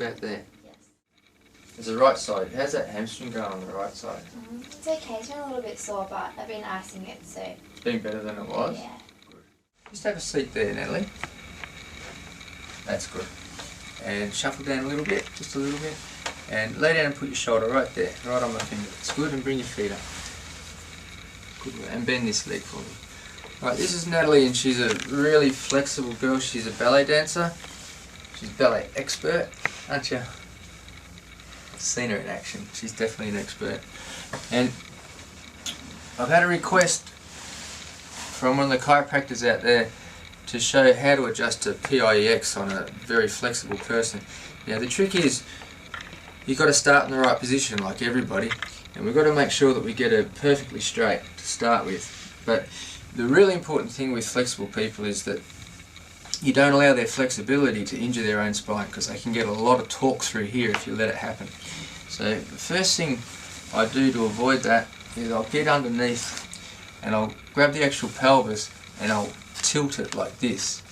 out there? Yes. There's the right side. How's that hamstring going on the right side? It's okay, it's been a little bit sore, but I've been icing it, so... It's been better than it was? Yeah. Good. Just have a seat there, Natalie. That's good. And shuffle down a little bit, just a little bit. And lay down and put your shoulder right there, right on my finger. It's good, and bring your feet up. Good, and bend this leg for me. Right, this is Natalie, and she's a really flexible girl. She's a ballet dancer. She's a ballet expert, aren't you? I've seen her in action. She's definitely an expert. And I've had a request from one of the chiropractors out there to show how to adjust to PIEX on a very flexible person. Now the trick is, you've got to start in the right position like everybody, and we've got to make sure that we get her perfectly straight to start with. But the really important thing with flexible people is that you don't allow their flexibility to injure their own spine, because they can get a lot of torque through here if you let it happen. So the first thing I do to avoid that is I'll get underneath and I'll grab the actual pelvis and I'll tilt it like this,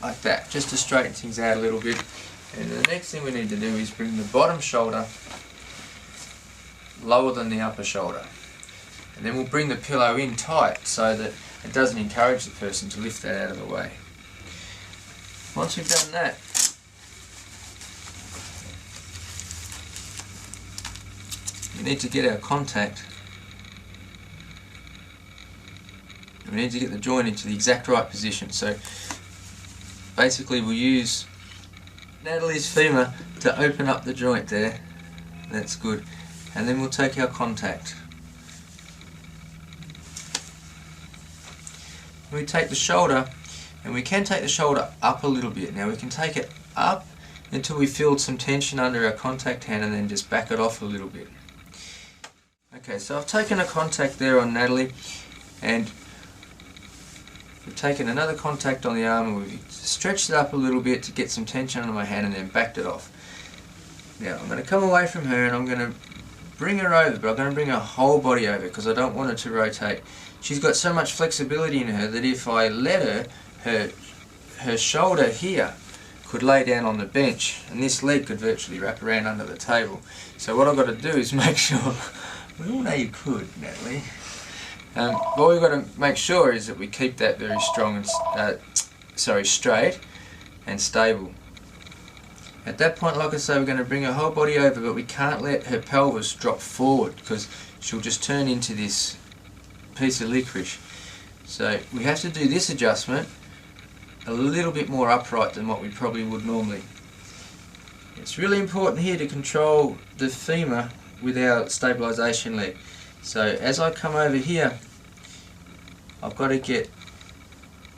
like that, just to straighten things out a little bit. And the next thing we need to do is bring the bottom shoulder lower than the upper shoulder, and then we'll bring the pillow in tight so that it doesn't encourage the person to lift that out of the way. Once we've done that, we need to get our contact. We need to get the joint into the exact right position. So basically we'll use Natalie's femur to open up the joint there. That's good. And then we'll take our contact. We take the shoulder, and we can take the shoulder up a little bit. Now we can take it up until we feel some tension under our contact hand, and then just back it off a little bit. Okay, so I've taken a contact there on Natalie, and we've taken another contact on the arm, and we've stretched it up a little bit to get some tension under my hand, and then backed it off. Now I'm going to come away from her, and I'm going to bring her over, but I'm going to bring her whole body over because I don't want her to rotate. She's got so much flexibility in her that if I let her, her shoulder here could lay down on the bench, and this leg could virtually wrap around under the table. So what I've got to do is make sure, we all know you could, Natalie. What we've got to make sure is that we keep that very strong and straight and stable. At that point, like I say, we're going to bring her whole body over, but we can't let her pelvis drop forward because she'll just turn into this piece of licorice. So we have to do this adjustment a little bit more upright than what we probably would normally. It's really important here to control the femur with our stabilisation leg. So as I come over here, I've got to get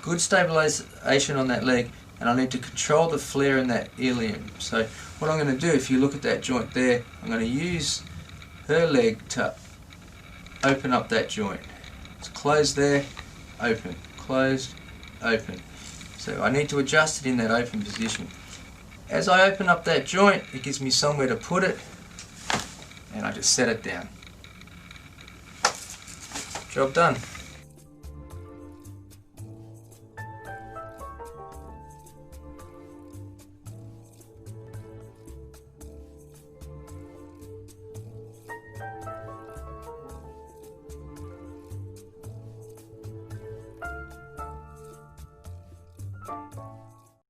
good stabilisation on that leg, and I need to control the flare in that ilium. So what I'm going to do, if you look at that joint there, I'm going to use her leg to open up that joint. It's closed there, open, closed, open. So I need to adjust it in that open position. As I open up that joint, it gives me somewhere to put it, and I just set it down. Job done.